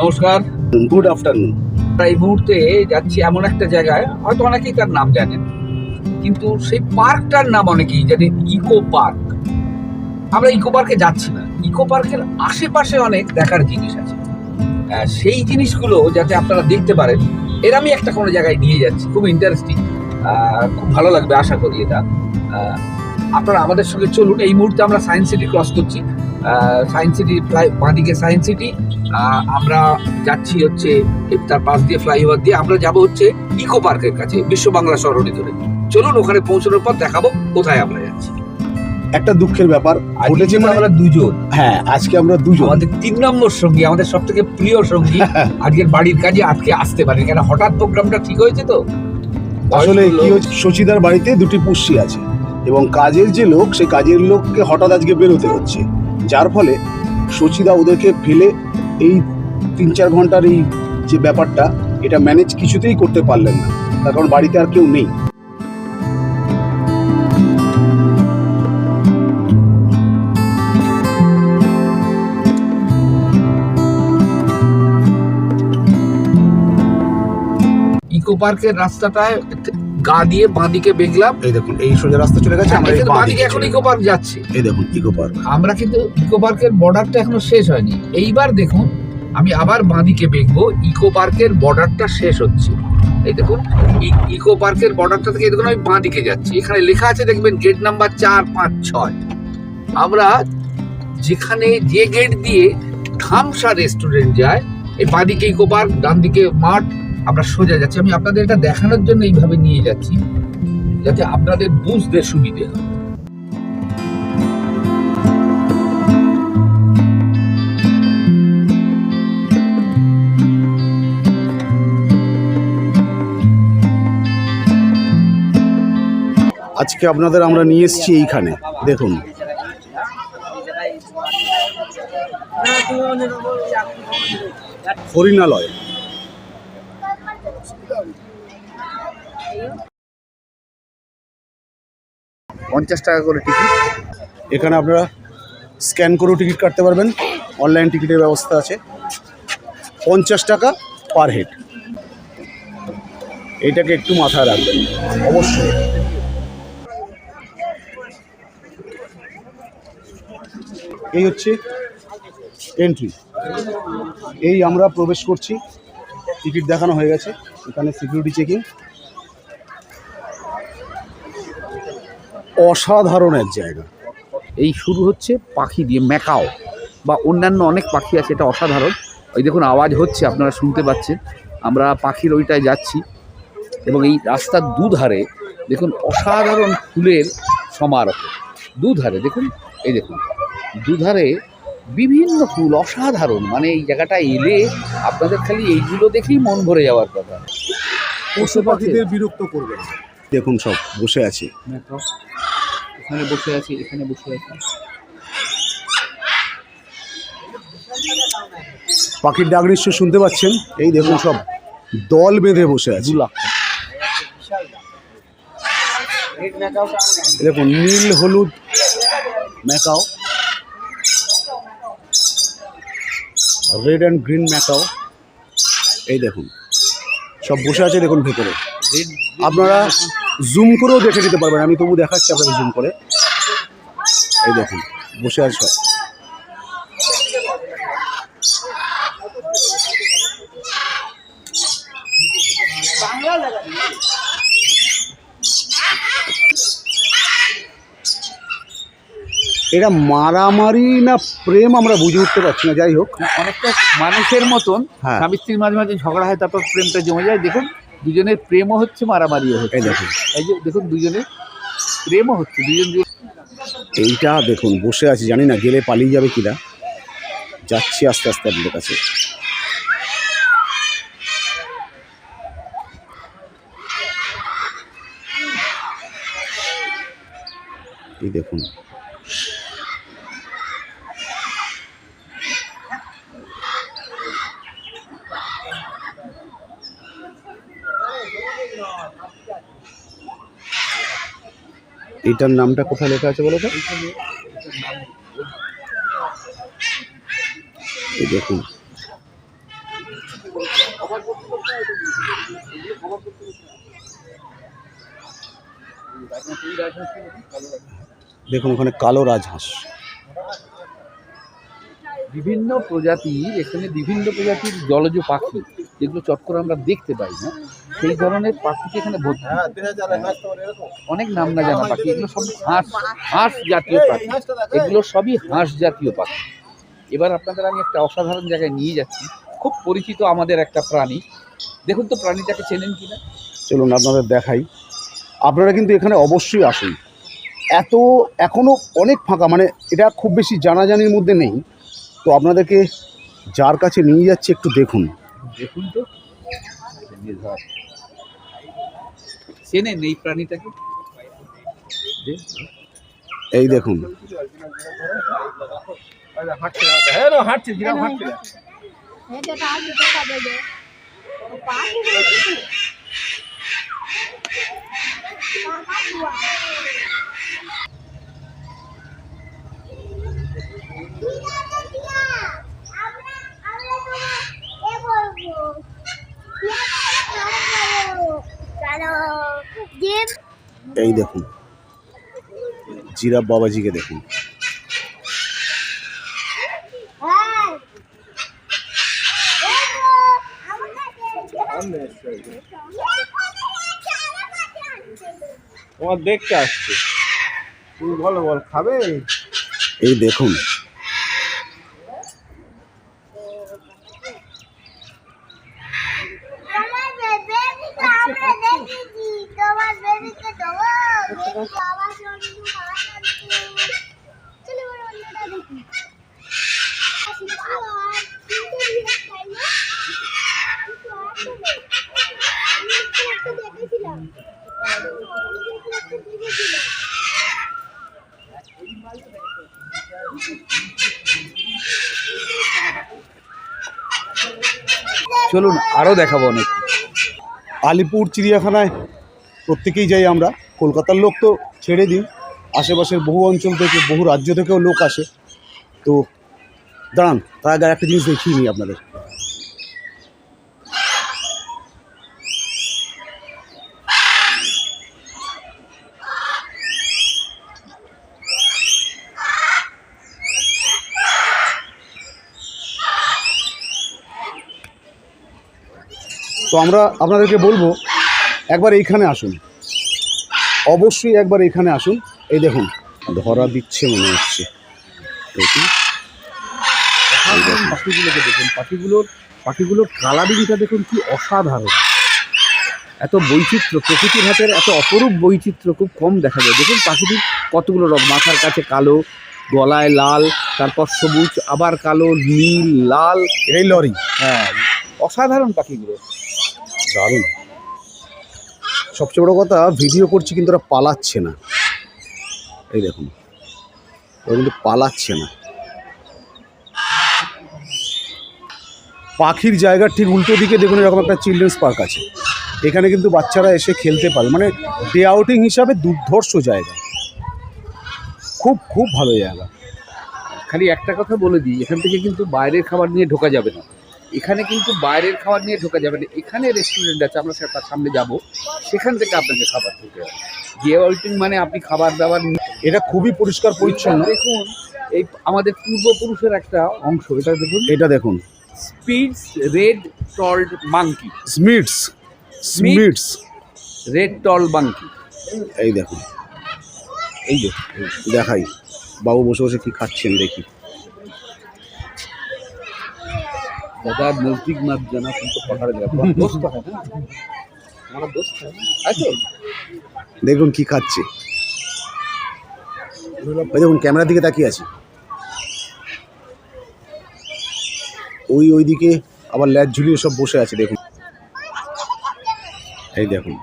নমস্কার, good afternoon. আমরা এই মুহূর্তে যাচ্ছি এমন একটা জায়গায়, হয়তো অনেকেই তার নাম জানেন, কিন্তু সেই পার্কটার নাম অনেকেই জানেন, ইকো পার্ক। আমরা ইকো পার্কে যাচ্ছি না, ইকো পার্কের আশেপাশে অনেক দেখার জিনিস আছে। সেই জিনিসগুলো যাতে আপনারা দেখতে পারেন, এর আমি একটা কোনো জায়গায় নিয়ে যাচ্ছি, খুব ইন্টারেস্টিং, খুব ভালো লাগবে আশা করি এটা। আপনারা আমাদের সঙ্গে চলুন। এই মুহূর্তে আমরা সায়েন্স সিটি ক্রস করছি। সায়েন্স সিটি বাঁদিকে সায়েন্স সিটি, আমরা যাচ্ছি হচ্ছে তার পাশ দিয়ে ফ্লাইওভার দিয়ে আমরা যাব হচ্ছে ইকো পার্কের কাছে, বিশ্ব বাংলা সরণি ধরে। চলুন, ওখানে পৌঁছানোর পর দেখাবো কোথায় আমরা যাচ্ছি। একটা দুঃখের ব্যাপার ঘটেছে, আমরা দুজন। হ্যাঁ, আজকে আমরা দুজন, আমাদের 3 নম্বর সঙ্গী, আমাদের সব থেকে প্রিয় সঙ্গী আজকের বাড়ির কাজে আজকে আসতে পারে, কেন হঠাৎ প্রোগ্রামটা ঠিক হয়েছে তো। আসলে কি হচ্ছে, শচীদার বাড়িতে দুটি পুষ্যি আছে এবং কাজের যে লোক, সেই কাজের লোককে হঠাৎ আজকে বেরোতে হচ্ছে, যার ফলে শচীদা ওদেরকে ফেলে এই 3-4 ঘন্টার এই যে ব্যাপারটা, এটা ম্যানেজ কিছুতেই করতে পারলেন না, তার কারণ বাড়িতে আর কেউ নেই। ইকো পার্কের রাস্তাটায় গা দিয়ে বাঁদিকে বেগলাম। এই দেখুন, এই সোজা রাস্তা চলে গেছে, আমরা বাঁদিকে এখন ইকো পার্ক যাচ্ছি। এই দেখুন ইকো পার্ক। আমরা কিন্তু ইকো পার্কের বর্ডারটা এখনো শেষ হয়নি। এইবার দেখুন, আমি আবার বাঁদিকে বেগবো, ইকো পার্কের বর্ডারটা শেষ হচ্ছে। এই দেখুন, ইকো পার্কের বর্ডারটা থেকে দেখুন আমি বাঁদিকে যাচ্ছি। এখানে লেখা আছে, দেখবেন গেট নাম্বার 4, 5, 6। আমরা যেখানে যে গেট দিয়ে খামসা রেস্টুরেন্ট যায়, এই বাঁদিকে ইকো পার্ক, ডান দিকে মাঠ, আমরা সোজা যাচ্ছি। আমি আপনাদের এটা দেখানোর জন্য এইভাবে নিয়ে যাচ্ছি, যাতে আপনাদের বুঝতে সুবিধে হয়। আজকে আপনাদের আমরা নিয়ে এসেছি এইখানে, দেখুন হরিণালয়। ৳50 করে টিকিট। এখানে আপনারা স্ক্যান করেও টিকিট কাটতে পারবেন, অনলাইন টিকিটের ব্যবস্থা আছে। 50 টাকা পার হেড, এটাকে একটু মাথায় রাখবেন অবশ্যই। এই হচ্ছে এন্ট্রি, এই আমরা প্রবেশ করছি, টিকিট দেখানো হয়ে গেছে, এখানে সিকিউরিটি চেকিং। অসাধারণ এক জায়গা। এই শুরু হচ্ছে পাখি দিয়ে, ম্যাকাও বা অন্যান্য অনেক পাখি আছে, এটা অসাধারণ। ওই দেখুন আওয়াজ হচ্ছে, আপনারা শুনতে পাচ্ছেন। আমরা পাখির ওইটায় যাচ্ছি এবং এই রাস্তার দুধারে দেখুন অসাধারণ ফুলের সমারোহ। দুধারে দেখুন, এই দেখুন দুধারে বিভিন্ন ফুল, অসাধারণ। মানে এই জায়গাটা এলে আপনাদের খালি এইগুলো দেখেই মন ভরে যাওয়ার কথা। পশু পাখিদের বিরক্ত করবেন। দেখুন সব বসে আছে, এখানে বসে আছি, এখানে বসে আছি। পাখির ডাক নিশ্চয় শুনতে পাচ্ছেন। এই দেখুন সব দল বেঁধে বসে আছে। দেখুন নীল হলুদ macaw, red and green macaw, এই দেখুন সব বসে আছে। দেখুন ভেতরে আপনারা জুম করেও দেখে নিতে পারবেন, আমি তবু দেখাচ্ছি আপনাকে জুম করে। এই দেখুন বসে আছে সব। এটা মারামারি না প্রেম আমরা বুঝে উঠতে পারছি না, যাই হোক অনেকটা মানুষের মতন। হ্যাঁ, স্বামী স্ত্রীর মাঝে মাঝে ঝগড়া হয়, তারপর প্রেমটা জমে যায়। দেখুন দুজনের প্রেমও হচ্ছে, মারামারিও হচ্ছে। এই দেখুন, এই যে দেখুন দুজনের প্রেমও হচ্ছে, দুজন। এইটা দেখুন বসে আছে, জানি না গেলে পালিয়ে যাবে কিনা। যাচ্ছি আস্তে আস্তে আপনাদের কাছে। এই দেখুন এটার নামটা কোথায় লেখা আছে বলো তো? এই দেখুন দেখুন ওখানে কালো রাজহাঁস। বিভিন্ন প্রজাতির, এখানে বিভিন্ন প্রজাতির জলজ পাখি যেগুলো চট করে আমরা দেখতে পাই না, সেই ধরনের পাখি এখানে ভর্তি। অনেক নাম না জানা পাখি, এগুলো সব হাঁস জাতীয় পাখি, এগুলো সবই হাঁস জাতীয় পাখি। এবার আপনাদের আমি একটা অসাধারণ জায়গায় নিয়ে যাচ্ছি, খুব পরিচিত আমাদের একটা প্রাণী। দেখুন তো প্রাণীটাকে চেনেন কিনা। চলুন আপনাদের দেখাই। আপনারা কিন্তু এখানে অবশ্যই আসুন। এখনও অনেক ফাঁকা, মানে এটা খুব বেশি জানাজানির মধ্যে নেই। তো আপনাদেরকে যার কাছে নিয়ে যাচ্ছে একটু দেখুন। দেখুন তো, চেনেন এই প্রাণীটাকে? এই দেখুন, এই দেখুন জিরাফ বাবাজিকে দেখুন। তোমার দেখতে আসছে, তুমি বলো বল খাবে। এই দেখুন চলুন আরো দেখাবো অনেক। আলিপুর চিড়িয়াখানায় প্রত্যেকেই যাই আমরা। কলকাতার লোক তো ছেড়ে দিন, আশেপাশের বহু অঞ্চল থেকে, বহু রাজ্য থেকেও লোক আসে। তো দাঁড়ান, তার আগে একটা জিনিস দেখিয়ে নিই আপনাদের। তো আমরা আপনাদেরকে বলবো একবার এইখানে আসুন, অবশ্যই একবার এইখানে আসুন। এই দেখুন ধরা দিচ্ছে মনে হচ্ছে। পাখিগুলোকে দেখুন, পাখিগুলোর কালারিংটা দেখুন কি অসাধারণ। এত বৈচিত্র্য, প্রকৃতির হাতের এত অপরূপ বৈচিত্র্য খুব কম দেখা যায়। দেখুন পাখিটির কতগুলো রং, মাথার কাছে কালো, গলায় লাল, তারপর সবুজ, আবার কালো, নীল, লাল। এই লরি, হ্যাঁ, অসাধারণ পাখিগুলো, দারুণ। সবচেয়ে বড় কথা, ভিডিও করছি কিন্তু ওরা পালাচ্ছে না। এই দেখুন ওরা কিন্তু পালাচ্ছে না। পাখির জায়গার ঠিক উল্টো দিকে দেখুন এরকম একটা চিলড্রেন্স পার্ক আছে। এখানে কিন্তু বাচ্চারা এসে খেলতে পারে, মানে ডে আউটিং হিসাবে দুর্ধর্ষ জায়গা, খুব খুব ভালো জায়গা। খালি একটা কথা বলে দিই, এখান থেকে কিন্তু বাইরের খাবার নিয়ে ঢোকা যাবে না। এখানে কিন্তু বাইরের খাবার নিয়ে ঢোকা যাবে না। এখানে রেস্টুরেন্ট আছে, আমরা তার সামনে যাব, সেখান থেকে আপনাকে খাবার ঢুকে যাবে। ডে আউটিং মানে আপনি খাবার দাবার। এটা খুবই পরিষ্কার পরিচ্ছন্ন। দেখুন এই আমাদের পূর্বপুরুষের একটা অংশ, এটা দেখুন। এটা দেখুন Schmidt's red tailed monkey, Schmidt's red tail monkey. এই দেখুন, এই যে দেখাই বাবু বসে বসে কি খাচ্ছেন দেখি। दादा नजदीक मत जाना, तुमको पकड़ गया। दोस्त है ना, हमारा दोस्त है ना। अच्छा দেখুন কি খাচ্ছে, ওই দেখুন ক্যামেরার দিকে তাকিয়ে আছে। ওইদিকে আবার ল্যাজ ঝুলিয়ে সব বসে আছে দেখুন। এই দেখুন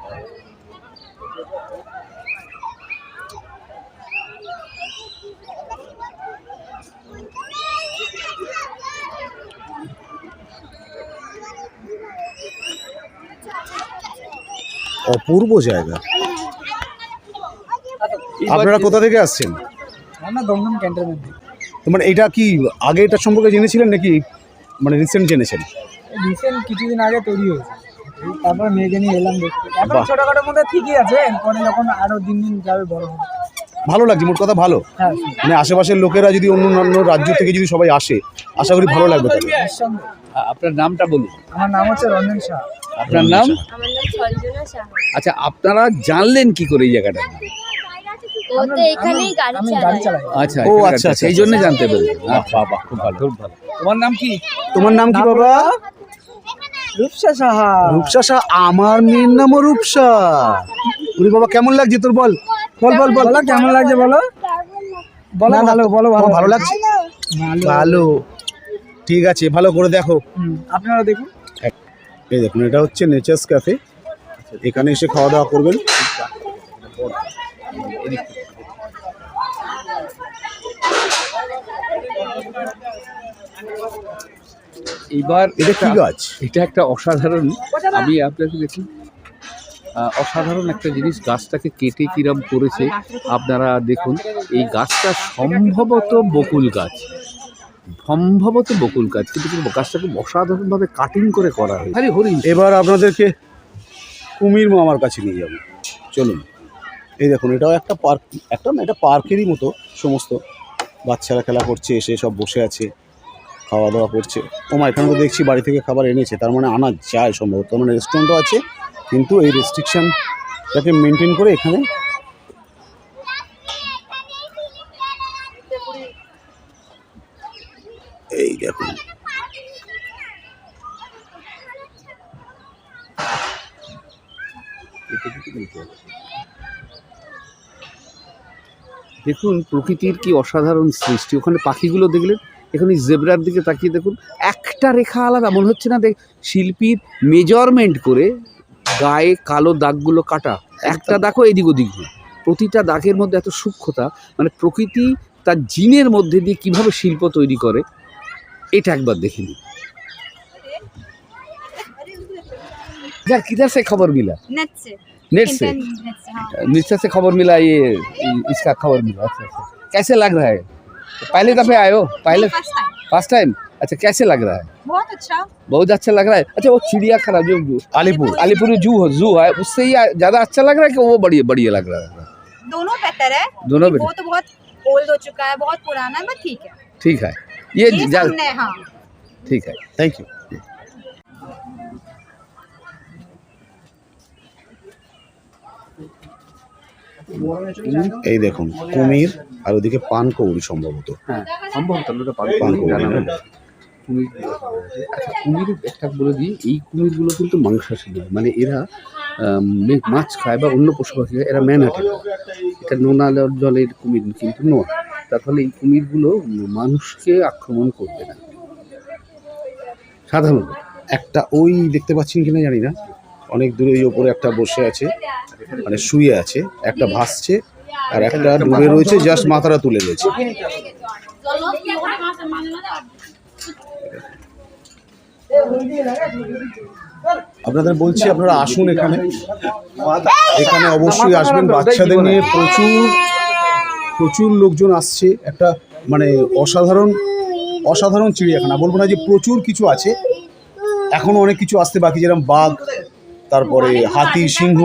অপূর্ব জায়গা। আপনারা কোথা থেকে আসছেন? আমরা দমদম ক্যান্টনমেন্ট। মানে এটা কি আগে এটা সম্পর্কে জেনেছিলেন নাকি মানে রিসেন্ট জেনেছেন? রিসেন্ট কিছুদিন আগে তৈরি হয়েছে। তারপর মেয়েকে নিয়ে এলাম দেখতে। এখন বাহ। ছোটখাটোর মধ্যে ঠিকই আছে, এরপরে যখন আরো দিন দিন যাবে বড় হবে। ভালো লাগছে, মোট কথা ভালো। হ্যাঁ, মানে আশেপাশের লোকেরা যদি অন্য রাজ্য থেকে যদি সবাই আসে, আশা করি ভালো লাগবে তাদের। নিঃসন্দেহে। আপনার নামটা বলুন। আমার নাম হচ্ছে রঞ্জন শাহ। আপনার নাম? আমার নাম সঞ্জনা সাহা। আচ্ছা, আপনারা জানলেন কি করে এই জায়গাটা? ও তো এখানেই আমি গাড়ি গাড়ি চালায়। চালাই। আচ্ছা, ও, এখানে আচ্ছা, আচ্ছা, সেই জন্য জানতে পারলেন। বাহ বাহ, খুব ভালো, খুব ভালো। তোমার নাম কি? তোমার নাম কি বাবা? রূপসা সাহা। রূপসা শাহ। আমার মেয়ের নামও রূপসা। ওরে বাবা, কেমন লাগছে তোর? বল বল বল বল। বলো কেমন লাগছে বলো। বলো না, না, ভালো, বলো তোমার ভালো লাগছে? ভালো। ভালো, ঠিক আছে, ভালো করে দেখো। আপনারা দেখুন। এই দেখুন, এটা হচ্ছে নেচার্স ক্যাফে। এখানে এসে খাওয়া দাওয়া করবেন। এবার এটা কি গাছ? এটা একটা অসাধারণ, আমি আপনাকে দেখুন, অসাধারণ একটা জিনিস। গাছটাকে কেটে কিরম করেছে আপনারা দেখুন। এই গাছটা সম্ভবত বকুল গাছ, কিন্তু গাছটাকে অসাধারণভাবে কাটিং করে করা হয়েছে। আরে হরিণ! এবার আপনাদেরকে কুমির মামার কাছে নিয়ে যাবো, চলুন। এই দেখুন, এটাও একটা পার্ক, একটা না, এটা পার্কেরই মতো। সমস্ত বাচ্চারা খেলা করছে, এসে সব বসে আছে, খাওয়া দাওয়া করছে। ওমা, এখানে তো দেখছি বাড়ি থেকে খাবার এনেছে, তার মানে আনা যায় সম্ভবত। তার মানে রেস্টুরেন্টও আছে, কিন্তু এই রেস্ট্রিকশনটাকে মেনটেন করে এখানে এই দেখুন। দেখুন প্রকৃতির কি অসাধারণ সৃষ্টি। ওখানে পাখিগুলো দেখলেন, এখানে জেব্রার দিকে তাকিয়ে দেখুন, একটা রেখা আলাদা মনে হচ্ছে না। শিল্পীর মেজারমেন্ট করে গায়ে কালো দাগগুলো কাটা, একটা দাগও এদিক ওদিক নয়, প্রতিটা দাগের মধ্যে এত সূক্ষ্মতা। মানে প্রকৃতি তার জিনের মধ্যে দিয়ে কিভাবে শিল্প তৈরি করে, এটা একবার দেখে নিন। यार किधर से खबर मिला? नेट से। नेट से? इंटरनेट से, हाँ। नेट से खबर मिला, ये इसका खबर मिला। अच्छा अच्छा, कैसे लग रहा है? पहले दफे आए हो? पहले फर्स्ट टाइम। First time? अच्छा, कैसे लग रहा है? बहुत अच्छा। बहुत अच्छा लग रहा है। अच्छा, वो चिड़ियाखाना जो अलीपुर जू है, उससे ही ज्यादा अच्छा लग रहा है कि वो बढ़िया लग रहा है? दोनों बेहतर है। दोनों वो तो बहुत ओल्ड हो चुका है, बहुत पुराना है, बट ठीक है। ठीक है, ये सामने है, हाँ। ठीक है, থ্যাংক ইউ। এই দেখুন কুমির, আর ওদিকে পানকৌড়ি সম্ভবত। হ্যাঁ সম্ভবত আমরা পানকৌড়ি, জানা হ্যাঁ। নেই। কুমির, আচ্ছা কুমির একটা বলে দিই, এই কুমিরগুলো কিন্তু মাংসাশী নয়। মানে এরা মাছ খায় বা অন্য পশু পাখি খায়, এরা ম্যানহাটে। এটা নোনা জলের কুমির কিন্তু নয়। তার ফলে এই কুমিরগুলো মানুষকে আক্রমণ করবে না সাধারণত। একটা ওই দেখতে পাচ্ছেন কিনা জানি না, অনেক দূরে ওই ওপরে একটা বসে আছে, মানে শুয়ে আছে, একটা ভাসছে, আর একটা ডুবে রয়েছে, জাস্ট মাথাটা তুলে রয়েছে। আপনাদের বলছি, আপনারা আসুন এখানে, এখানে অবশ্যই আসবেন। বাচ্চাদের নিয়ে প্রচুর লোকজন আসছে। একটা মানে অসাধারণ চিড়িয়াখানা, বলবো না যে প্রচুর কিছু আছে, এখনো অনেক কিছু আসতে বাকি, যেরকম বাঘ, তারপরে হাতি, সিংহ,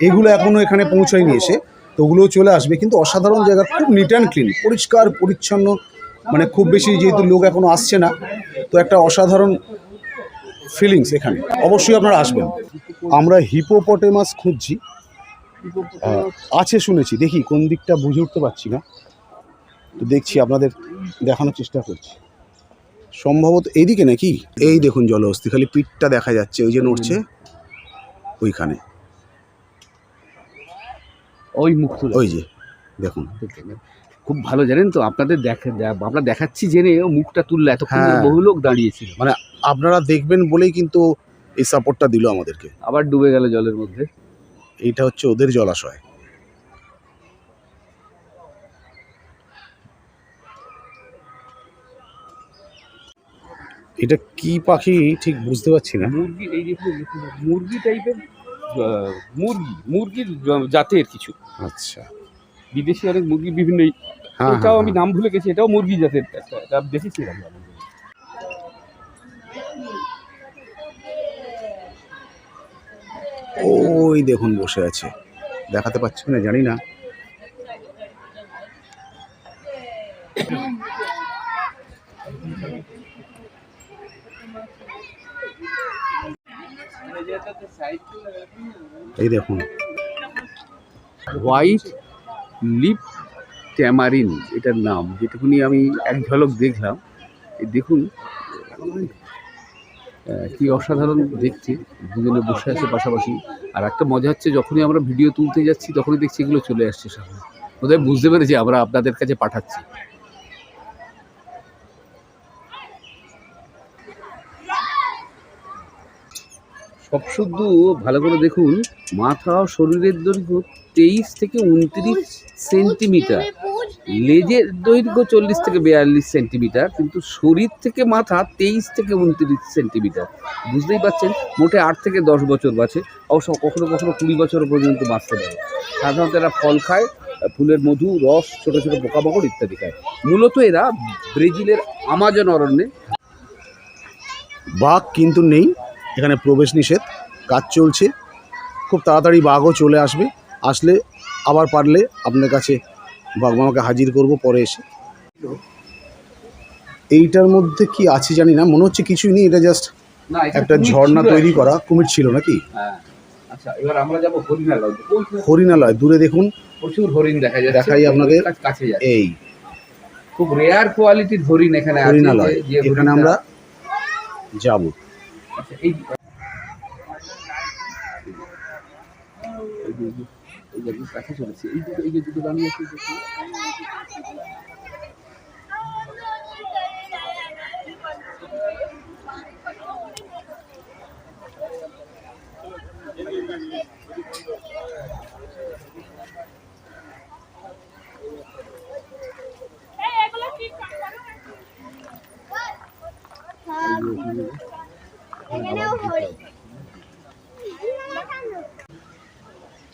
এগুলো এখনো এখানে পৌঁছায়নি এসে, তো ওগুলোও চলে আসবে। কিন্তু অসাধারণ জায়গা, খুব নিট অ্যান্ড ক্লিন, পরিষ্কার পরিচ্ছন্ন। মানে খুব বেশি যেহেতু লোক এখনো আসছে না, তো একটা অসাধারণ ফিলিংস এখানে। অবশ্যই আপনারা আসবেন। আমরা হিপোপটেমাস খুঁজছি, আছে শুনেছি, দেখি কোন দিকটা বুঝে উঠতে পারছি না, তো দেখছি, আপনাদের দেখানোর চেষ্টা করছি। সম্ভবত এইদিকে নাকি? এই দেখুন জলহস্তী, খালি পিঠটা দেখা যাচ্ছে, ওই যে নড়ছে ওইখানে, ওই মুখ তুলে, ওই যে দেখুন। খুব ভালো জানেন তো, আপনাদের আমরা দেখাচ্ছি জেনে ও মুখটা তুললো, এতক্ষণ হ্যাঁ। বহু লোক দাঁড়িয়েছিল। মানে আপনারা দেখবেন বলেই কিন্তু এই সাপোর্টটা দিল আমাদেরকে। আবার ডুবে গেল জলের মধ্যে। এইটা হচ্ছে ওদের জলাশয়। এটা কি পাখি ঠিক বুঝতে পারছি না। মুরগি, এই যে মুরগি টাইপের, মুরগির জাতের কিছু। আচ্ছা, বিদেশি অনেক মুরগি বিভিন্ন, হ্যাঁ, এটাও আমি হ্যাঁ। নাম ভুলে গেছি, এটাও মুরগি জাতের একটা দেখেছিলাম। ওই দেখুন বসে আছে, দেখাতে পাচ্ছি না জানি না। এই দেখুন হোয়াইট লিপ ট্যামারিন এটার নাম, যেটুকুনি আমি এক ঝলক দেখলাম। এই দেখুন কি অসাধারণ দেখতে, দুজনে বসে আছে পাশাপাশি। আর একটা মজা হচ্ছে, যখনই আমরা ভিডিও তুলতে যাচ্ছি তখনই দেখছি এগুলো চলে আসছে সামনে। বোধহয় বুঝতে পেরেছি আমরা আপনাদের কাছে পাঠাচ্ছি। সব শুদ্ধ ভালো করে দেখুন, মাথা ও শরীরের দৈর্ঘ্য 23 থেকে 29 সেন্টিমিটার, লেজের দৈর্ঘ্য 40 থেকে 42 সেন্টিমিটার, কিন্তু শরীর থেকে মাথা 23 থেকে 29 সেন্টিমিটার। বুঝতেই পারছেন, মোটে 8 থেকে 10 বছর বাঁচে। অবশ্য কখনো কখনো 20 বছর পর্যন্ত বাঁচতে পারে। সাধারণত এরা ফল খায়, ফুলের মধু, রস, ছোট ছোট পোকামাকড় ইত্যাদি খায়। মূলত এরা ব্রাজিলের আমাজন অরণ্যে। বাঘ কিন্তু নেই এখানে, প্রবেশ নিষেধ, কাজ চলছে। খুব তাড়াতাড়ি বাঘও চলে আসবে, আসলে আবার পারলে আপনার কাছে বাঘ মামাকে হাজির করব পরে এসে। এইটার মধ্যে কি আছে জানি না, মনে হচ্ছে কিছুই নেই, এটা জাস্ট না, এখানে একটা কুমির ঝর্ণা ছিল তৈরি actually। করা। কুমির ছিল নাকি? হ্যাঁ, আচ্ছা এবার আমরা যাবো হরিণালয়। হরিণালয় দূরে দেখুন, প্রচুর হরিণ দেখা যায়, দেখাই আপনাদের। কাছে যায়, এই খুব রেয়ার কোয়ালিটির হরিণ এখানে আছে। হরিণালয়, যে এখানে হরিণটা- আমরা যাব। আচ্ছা, এই কাছে চলেছে, এই যে দুটো দাঁড়িয়ে আছে, দেখুন।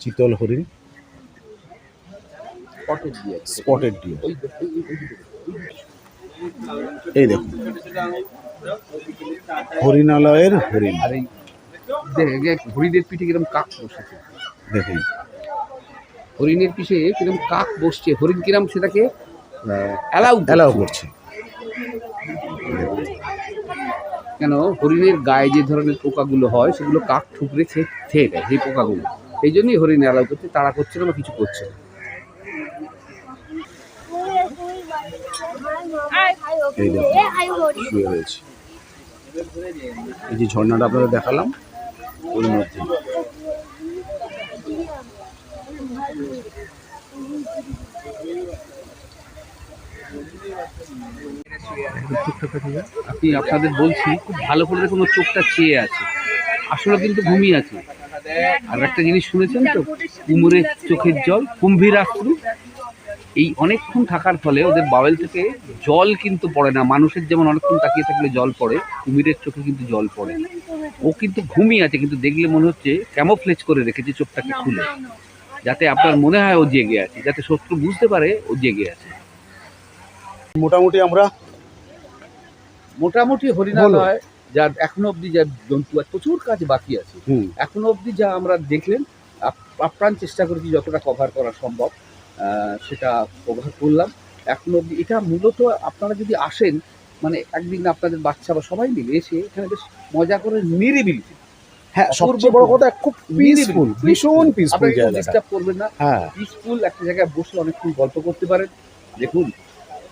চিতল হরিণ, Spotted deer। Spotted deer. ওই যে- এই দেখুন হরিণালয়ের হরিণ, আর এই দেখ, হরিণের পিঠে কিরকম কাক বসেছে, দেখুন হরিণের পিঠে কিরকম কাক বসছে। হরিণ কিরম সেটাকে অ্যালাউ অ্যালাউ করছে। কেন, হরিণের গায়ে যে ধরনের পোকাগুলো হয় সেগুলো কাক ঠুকরে খেয়ে দেয়, সেই পোকাগুলো। এই জন্যই হরিণ অ্যালাউ করছে, তারা করছে না বা কিছু করছে না। এই দেখুন শুয়ে রয়েছে। এই যে ঝর্ণাটা আপনাদের দেখালাম, ওর মধ্যে আপনি আপনাদের বলছি, খুব ভালো করে দেখুন, ওর চোখটা চেয়ে আছে, আসলে কিন্তু ঘুমিয়ে আছে। আর একটা জিনিস শুনেছেন তো, কুমোরের চোখের জল, কুম্ভীরাশ্রু, এই অনেকক্ষণ থাকার ফলে ওদের বাওয়েল থেকে জল কিন্তু পড়ে না। মানুষের যেমন অনেকক্ষণ তাকিয়ে থাকলে জল পড়ে, কুমিরের চোখে কিন্তু জল পড়ে না। ও কিন্তু ঘুমিয়ে আছে, কিন্তু দেখলে মনে হচ্ছে ক্যামোফ্লেজ করে রেখেছে চোখটাকে খুলে, যাতে আপনার মনে হয় ও জেগে আছে, যাতে শত্রু বুঝতে পারে ও জেগে আছে। মোটামুটি আমরা মোটামুটি হরিণালয় যার এখনো অবধি যা জন্তু আছে, প্রচুর কাজ বাকি আছে। এখনো অবধি যা আমরা দেখলেন, আপ্রাণ চেষ্টা করেছি যতটা কভার করা সম্ভব, সেটা কভার করলাম। এখনো অবধি এটা মূলত আপনারা যদি আসেন, মানে একদিন আপনাদের বাচ্চা বা সবাই মিলে এসে এখানে বেশ মজা করে নিরিবিলি, হ্যাঁ, সবচেয়ে বড় কথা খুব পিসফুল, ভীষণ পিসফুল আপনারা জায়গাটা। ডিস্টার্ব করবেন না, হ্যাঁ, পিসফুল একটা জায়গায় বসে অনেকক্ষণ গল্প করতে পারেন। দেখুন,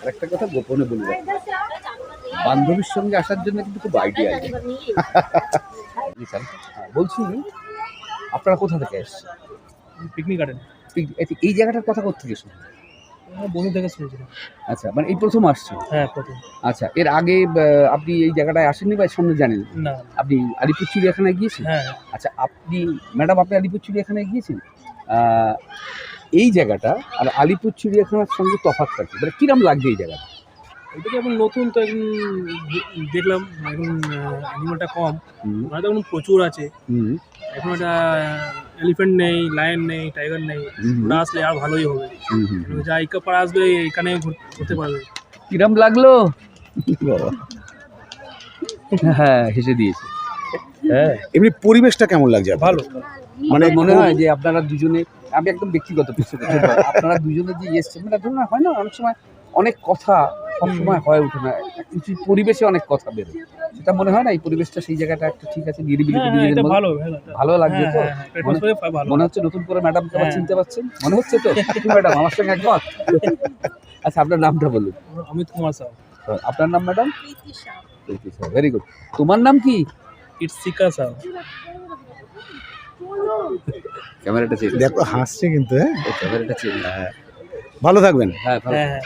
আরেকটা কথা গোপনে বলে রাখি, বান্ধবীর সঙ্গে আসার জন্য কিন্তু খুব আইডিয়া আছে। বলছি, আপনারা কোথা থেকে এসছেন? পিকনিক গার্ডেন এই জায়গাটার কথা কোথেকে শুনলেন? বন্ধু থেকে শুনেছিলাম। আচ্ছা, মানে এই প্রথম আসছেন? হ্যাঁ, প্রথম। আচ্ছা, এর আগে আপনি এই জায়গাটায় আসেননি বা এর সামনে জানেন? না। আপনি আলিপুর চিড়িয়াখানায় গিয়েছেন? হ্যাঁ। আচ্ছা, ম্যাডাম আপনি আলিপুর চিড়িয়াখানায় গিয়েছেন? এই জায়গাটা আর আলিপুর চিড়িয়াখানার সঙ্গে তফাৎটা কি, মানে কিরম লাগছে এই জায়গাটা? এদিকে এখন নতুন তো এখন দেখলাম, এখন অ্যানিমালটা কম, হয়তো এখন প্রচুর আছে। এখন একটা এলিফ্যান্ট নেই, লায়ন নেই, টাইগার নেই, ওটা আসলে আর ভালোই হবে। যা ইকো পার আসবে এখানে ঘুরতে পারবে। কিরম লাগলো? হ্যাঁ, হেসে দিয়েছে। হ্যাঁ, এমনি পরিবেশটা কেমন লাগছে আপনার? ভালো। মানে মানে মনে হয় যে আপনারা দুজনে, আমি একদম ব্যক্তিগত প্রশ্ন করছি, আপনারা দুজনে যে এসছেন, মানে ধরুন না, হয় না অনেক সময় অনেক কথা সবসময় হয়ে ওঠে না, কিছু পরিবেশে অনেক কথা বেরোয়, সেটা মনে হয় না এই পরিবেশটা সেই জায়গাটা একটা ঠিক আছে, নিরিবিলি হ্যাঁ, নিজেদের এটা মধ্যে ভালো ভালো লাগছে তো? atmosphere ভালো। মনে হচ্ছে নতুন করে ম্যাডামকে আবার হ্যাঁ। চিনতে পারছেন, মনে হচ্ছে তো? ম্যাডাম আমার সঙ্গে একবার। আচ্ছা, আপনার নামটা বলুন। অমিত কুমার সাউ। আপনার নাম ম্যাডাম? Very good. তোমার নাম কি? ইটসিকা সাউ। ক্যামেরাটা চেঞ্জ, দেখো হাসছে কিন্তু, হ্যাঁ ক্যামেরাটা চেঞ্জ। ভালো থাকবেন। হ্যাঁ ভালো। হ্যাঁ হ্যাঁ।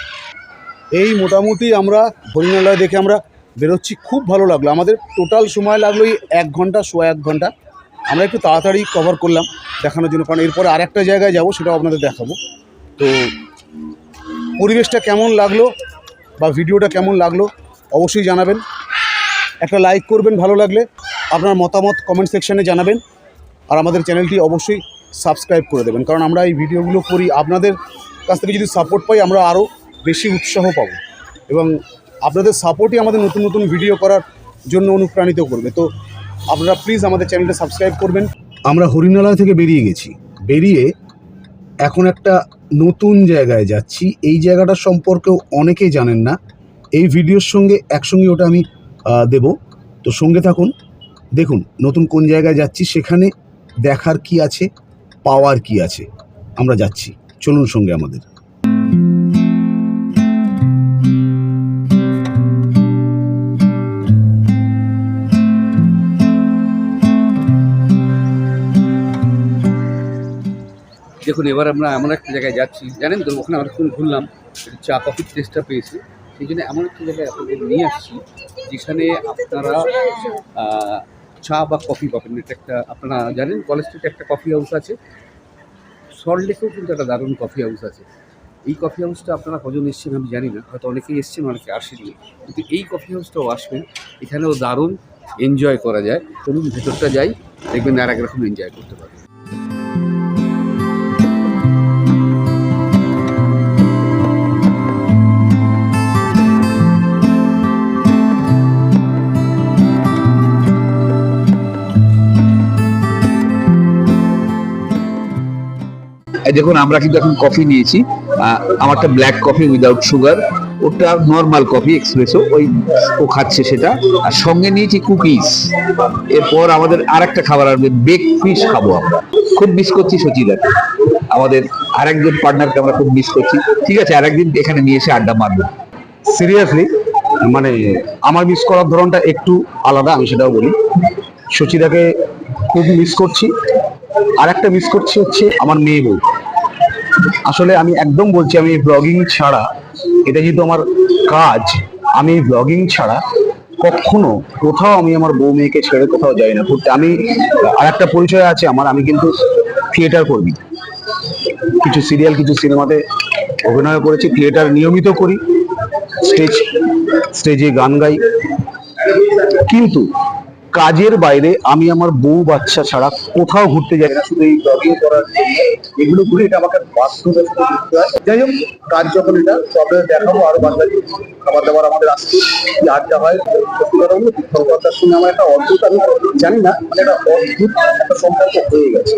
এই মোটামুটি আমরা হরিণালয় দেখে আমরা বেরোচ্ছি, খুব ভালো লাগলো। আমাদের টোটাল সময় লাগলো এই 1 ঘন্টা, সোয়া 1 ঘন্টা। আমরা একটু তাড়াতাড়ি কভার করলাম দেখানোর জন্য, কারণ এরপরে আরেকটা জায়গায় যাব, সেটাও আপনাদের দেখাবো। তো পরিবেশটা কেমন লাগলো বা ভিডিওটা কেমন লাগলো অবশ্যই জানাবেন, একটা লাইক করবেন ভালো লাগলে, আপনার মতামত কমেন্ট সেকশানে জানাবেন, আর আমাদের চ্যানেলটি অবশ্যই সাবস্ক্রাইব করে দেবেন, কারণ আমরা এই ভিডিওগুলো করি আপনাদের কাছ থেকে যদি সাপোর্ট পাই আমরা আরও বেশি উৎসাহ পাবো, এবং আপনাদের সাপোর্টই আমাদের নতুন নতুন ভিডিও করার জন্য অনুপ্রাণিত করবে। তো আপনারা প্লিজ আমাদের চ্যানেলটা সাবস্ক্রাইব করবেন। আমরা হরিণালয় থেকে বেরিয়ে গেছি, বেরিয়ে এখন একটা নতুন জায়গায় যাচ্ছি। এই জায়গাটা সম্পর্কেও অনেকেই জানেন না, এই ভিডিওর সঙ্গে একসঙ্গে ওটা আমি দেব, তো সঙ্গে থাকুন, দেখুন নতুন কোন জায়গায় যাচ্ছি, সেখানে দেখার কি আছে, পাওয়ার কি আছে। আমরা যাচ্ছি, চলুন সঙ্গে আমাদের। দেখুন, এবার আমরা এমন একটা জায়গায় যাচ্ছি, জানেন তো, ওখানে অনেকক্ষণ ঘুরলাম, একটু চা কফির টেস্টটা পেয়েছি, সেই জন্য এমন একটা জায়গায় আপনাদের নিয়ে আসছি যেখানে আপনারা চা বা কফি পাবেন। এটা একটা, আপনারা জানেন কলেজ স্ট্রিটে একটা কফি হাউস আছে, সল্টলেকেও কিন্তু একটা দারুণ কফি হাউস আছে। এই কফি হাউসটা আপনারা কজন এসছেন আমি জানি না, হয়তো অনেকেই এসছেন, অনেকে আসেনি, কিন্তু এই কফি হাউসটাও আসবেন, এখানেও দারুণ এনজয় করা যায়। চলুন ভেতরটা যাই, দেখবেন আর এক রকম এনজয় করতে পারবেন। দেখুন, আমরা কিন্তু এখন কফি নিয়েছি, আমারটা ব্ল্যাক কফি উইদাউট সুগার, ওটা নর্মাল কফি এক্সপ্রেসো, ওই ও খাচ্ছে সেটা, আর সঙ্গে নিয়েছি কুকিজ। এরপর আমাদের আর একটা খাবার আসবে, বেক ফিশ খাবো আমরা। খুব মিস করছি সচিদাকে, আমাদের আরেকজন পার্টনারকে আমরা খুব মিস করছি। ঠিক আছে, আরেকদিন এখানে নিয়ে এসে আড্ডা মারবো। সিরিয়াসলি মানে আমার মিস করার ধরনটা একটু আলাদা, আমি সেটাও বলি। সচিদাকে খুব মিস করছি, আর একটা মিস করছি হচ্ছে আমার মেয়ে বউ। আসলে আমি একদম বলছি, আমি ব্লগিং ছাড়া, এটা যেহেতু আমার কাজ, আমি ব্লগিং ছাড়া কখনো কোথাও আমি আমার বউ মেয়েকে ছেড়ে কোথাও যাই না ঘুরতে। আমি আর একটা পরিচয় আছে আমার, আমি কিন্তু থিয়েটার কর্মী, কিছু সিরিয়াল কিছু সিনেমাতে অভিনয় করেছি, থিয়েটার নিয়মিত করি, স্টেজে গান গাই, কিন্তু কাজের বাইরে আমি আমার বউ বাচ্চা ছাড়া কোথাও ঘুরতে যাই না, শুধু এই ব্লগিং করার জন্য। এগুলো ঘুরে এটা আমাকে বাস্তবে করতে হয়। যাই হোক, কাজ যখন এটা তবে দেখাবো, আরো বাংলাদেশ খাবার দাবার আমাদের আসছে, কি আড্ডা হয়। সত্যি কথা বলবো, কলকাতার সঙ্গে আমার একটা অদ্ভুত, আমি জানি না, মানে একটা অদ্ভুত একটা সম্পর্ক হয়ে গেছে।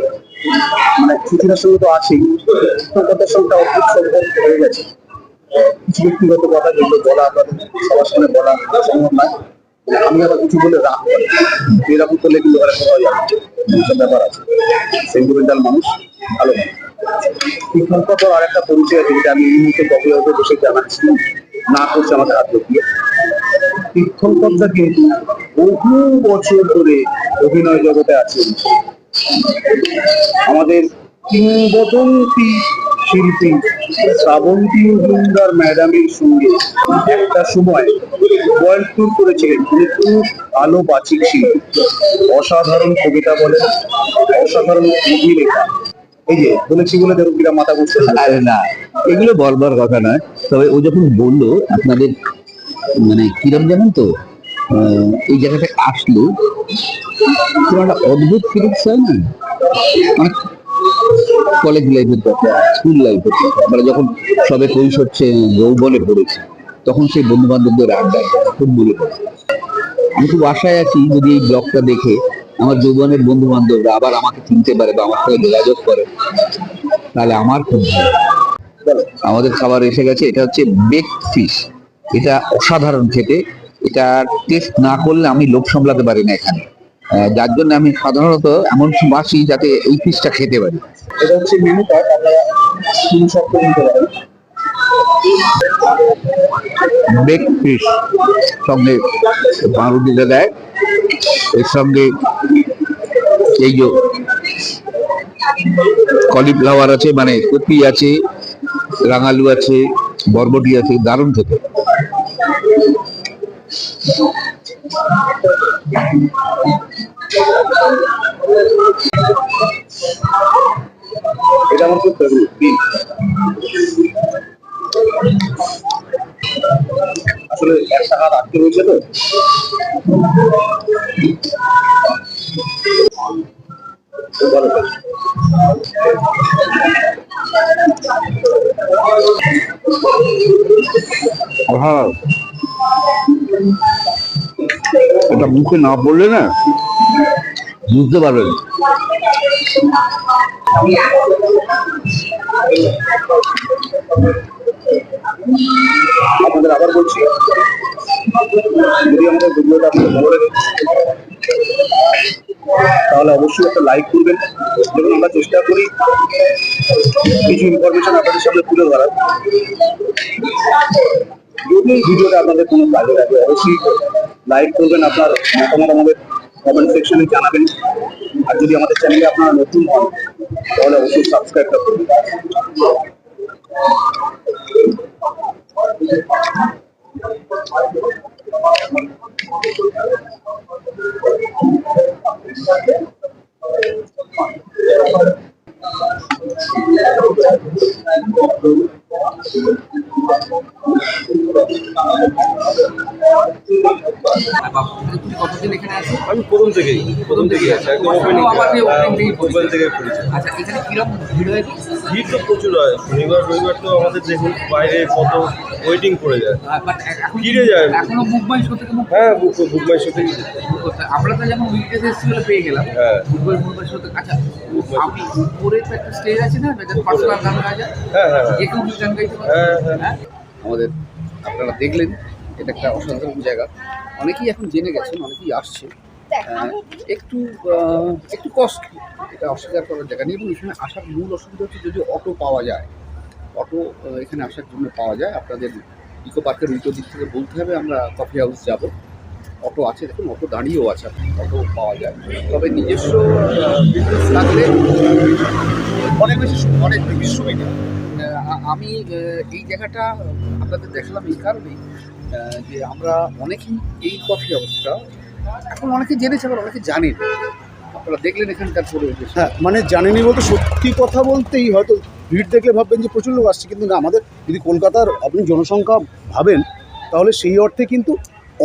মানে সুচিরার সঙ্গে তো আছেই, কলকাতার সঙ্গে একটা অদ্ভুত সম্পর্ক হয়ে গেছে। কিছু ব্যক্তিগত কথা যেগুলো বলা আপনাদের সবার সামনে বলা সম্ভব নয়, আমি আবার কিছু বলে রাগ করি, এরকম করলে কিন্তু ওরা কোথাও যাবে, এইসব ব্যাপার আছে। সেন্টিমেন্টাল মানুষ, ভালো কীর্তনকর আর একটা পরিচয় আছে, যেটা আমি এই মুহূর্তে কফি হাউসে বসে জানাচ্ছি, না করছে আমাদের হাত দিয়ে। কীর্তনকরটা কিন্তু বহু বছর ধরে অভিনয় জগতে আছেন, আমাদের কিংবদন্তি শিল্পী শ্রাবন্তী মজুমদার ম্যাডামের সঙ্গে একটা সময় ওয়ার্ল্ড ট্যুর করেছিলেন। তিনি খুব ভালো বাচিক শিল্পী, অসাধারণ কবিতা বলেন, অসাধারণ কবি লেখা। এই যে বলেছি বলে দেখুন কিরা মাথা ঘুরছে। আরে না, এগুলো বলবার কথা নয়, তবে ও যখন বললো আপনাদের মানে কিরম জানেন তো, এই জায়গাটা আসলো তোমার একটা অদ্ভুত ফিলিংস হয় না, মানে কলেজ লাইফের কথা, স্কুল লাইফের কথা, মানে যখন সবে কৈশোর যৌবনে পড়েছে, তখন সেই বন্ধু বান্ধবদের আড্ডায় খুব মনে পড়ে। আমি খুব আশায় আছি যদি এই ব্লগটা দেখে আমার যৌবনের বন্ধু বান্ধবরা আবার আমাকে চিনতে পারে বা আমার সাথে যোগাযোগ করে, তাহলে আমার খুব ভালো। আমাদের খাবার এসে গেছে, এটা হচ্ছে বেকড ফিশ। এটা অসাধারণ খেতে, এটা টেস্ট না করলে আমি লোভ সামলাতে পারি না এখানে। যার জন্য আমি সাধারণত এমন বাসি যাতে এই ফিশটা খেতে পারি। এটা হচ্ছে মেনু কার্ড, আপনারা স্ক্রিনশট করে নিতে পারেন। বেকড ফিশ সঙ্গে পাউরুটিটা দেয়, এর সঙ্গে এই যে কলিফ্লাওয়ার আছে, মানে কপি আছে, রাঙালু আছে, বরবটি আছে, দারুণ খেতে। এটা আমার খুব ফেভারিট। আসলে একটা হাত আটকে রয়েছে তো, খুব ভালো লাগে। হ্যাঁ, এটা মুখে না পড়লে না বুঝতে পারবেন। আপনাদের আবার বলছি, যদি আমাদের ভিডিওটা আপনাদের ভালো লাগে তাহলে অবশ্যই একটা লাইক করবেন, এবং আমরা চেষ্টা করি কিছু ইনফরমেশন আপনাদের সামনে তুলে ধরার। যদি ভিডিওটা আপনাদের কোনো কাজে লাগে অবশ্যই লাইক করবেন, আপনার মতামত আমাদের কমেন্ট সেকশনে জানাবেন। আর যদি আমাদের চ্যানেলে আপনারা নতুন হন তাহলে অবশ্যই সাবস্ক্রাইবটা করবেন। কতদিন এখানে আছে? আমি প্রথম থেকেই আছি, একদম ওপেনিং থেকে পড়েছি। আচ্ছা, এখানে কিরকম ভিড় হয়? ভিড় তো প্রচুর হয়, শনিবার রবিবার তো আমাদের দেখুন বাইরে কত ওয়েটিং পড়ে যায়, ফিরে যায়। এখনো বুক মাই শো থেকে হ্যাঁ, বুক মাই শো থেকে। আমরা তো যেমন উইকডে ফেস্টিভ্যালে পেয়ে গেলাম, হ্যাঁ, বুক মাই শো থেকে। আচ্ছা, আমি উপরে তো একটা স্টেজ আছে না, যেটা পার্সোনাল গান গাওয়া যায়, হ্যাঁ, হ্যাঁ, যে কেউ গান গাইতে পারে। হ্যাঁ, হ্যাঁ। হ্যাঁ, আমাদের আপনারা দেখলেন, এটা একটা অসাধারণ জায়গা। অনেকেই এখন জেনে গেছেন, অনেকেই আসছে। একটু একটু কস্টলি, এটা অস্বীকার করার জায়গা নেই। এবং এখানে আসার মূল অসুবিধা হচ্ছে যদি অটো পাওয়া যায়, অটো এখানে আসার জন্য পাওয়া যায়। আপনাদের ইকো পার্কের উল্টো দিক থেকে বলতে হবে আমরা কফি হাউস যাব, অটো আছে, দেখুন অটো দাঁড়িয়েও আছে, অটো পাওয়া যায়। তবে নিজস্ব বিজনেস থাকলে অনেক বেশি সুবিধা। আমি এই জায়গাটা আপনাদের দেখালাম এই কারণেই যে আমরা অনেকেই এই কফি হাউসটা এখন অনেকে জেনেছে, আবার অনেকে জানেন। আপনারা দেখলেন এখানকার পরিবেশ। হ্যাঁ, মানে জানেনি বলতে সত্যি কথা বলতেই হয়তো ভিড় দেখলে ভাববেন যে প্রচুর লোক আসছে, কিন্তু না, আমাদের যদি কলকাতার আপনি জনসংখ্যা ভাবেন তাহলে সেই অর্থে কিন্তু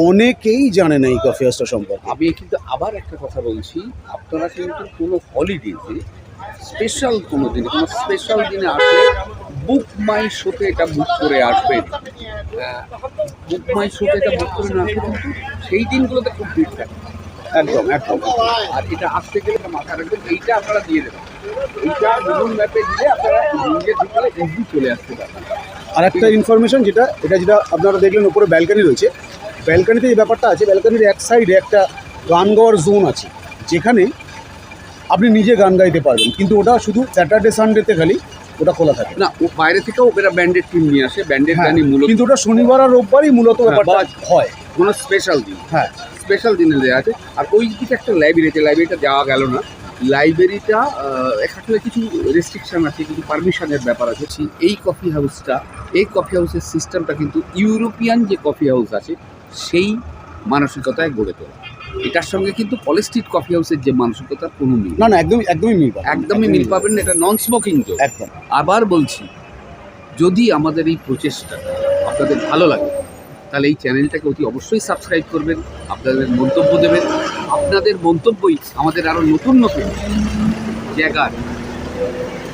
অনেকেই জানে না এই কফি হাউসটা সম্পর্কে। আমি কিন্তু আবার একটা কথা বলছি, আপনারা কিন্তু কোনো হলিডেতে স্পেশাল কোনো দিনে, কোনো স্পেশাল দিনে আসলে বুক মাই শোতে এটা বুক করে আসবেন। বুক মাই শোতে এটা বুক করে না আসলে কিন্তু সেই দিনগুলোতে খুব ভিড় থাকে। একদম একদম। আর এটা আসতে গেলে মাথা রাখবেন, এইটা আপনারা দিয়ে দেবেন, এইটা গুগল ম্যাপে দিলে আপনারা নিজের ভিতরে এগিয়ে চলে আসতে পারবেন। আর একটা ইনফরমেশন, যেটা আপনারা দেখলেন উপরে ব্যালকানি রয়েছে, ব্যালকানিতে এই ব্যাপারটা আছে, ব্যালকানির এক সাইডে একটা গান গাওয়ার জোন আছে, যেখানে আপনি নিজে গান গাইতে পারবেন, কিন্তু ওটা শুধু স্যাটারডে সানডেতে খালি ওটা খোলা থাকে না, ও বাইরে থেকেও ওরা ব্যান্ডেড টিম নিয়ে আসে, ব্যান্ডেড গানই মূলত, কিন্তু ওটা শনিবার আর রোববারই মূলত ব্যাপারটা হয়। কোনো স্পেশাল দিন, হ্যাঁ, স্পেশাল দিনে দেওয়া আছে। আর ওই দিকে একটা লাইব্রেরি আছে, লাইব্রেরিটা যাওয়া গেল না। লাইব্রেরিটা আসলে কিছু রেস্ট্রিকশান আছে, কিছু পারমিশনের ব্যাপার আছে। এই কফি হাউসের সিস্টেমটা কিন্তু ইউরোপিয়ান যে কফি হাউস আছে সেই মানসিকতায় গড়ে তোলা। এটার সঙ্গে কিন্তু কলেজ স্ট্রিট কফি হাউসের যে মানসিকতার কোনো মিল না, একদমই মিল পাবেন, একদমই মিল পাবেন না। এটা নন স্মোকিং জোন। একদম। আবার বলছি, যদি আমাদের এই প্রচেষ্টা আপনাদের ভালো লাগে তাহলে এই চ্যানেলটাকে অতি অবশ্যই সাবস্ক্রাইব করবেন, আপনাদের মন্তব্য দেবেন। আপনাদের মন্তব্যই আমাদের আরও নতুন নতুন জায়গার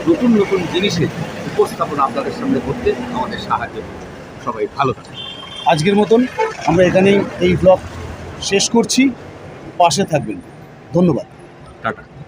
নতুন নতুন জিনিসের উপস্থাপনা আপনাদের সামনে করতে আমাদের সাহায্য করবে। সবাই ভালো থাকুন। আজকের মতন আমরা এখানেই এই ব্লগ শেষ করছি। পাশে থাকবেন। ধন্যবাদ।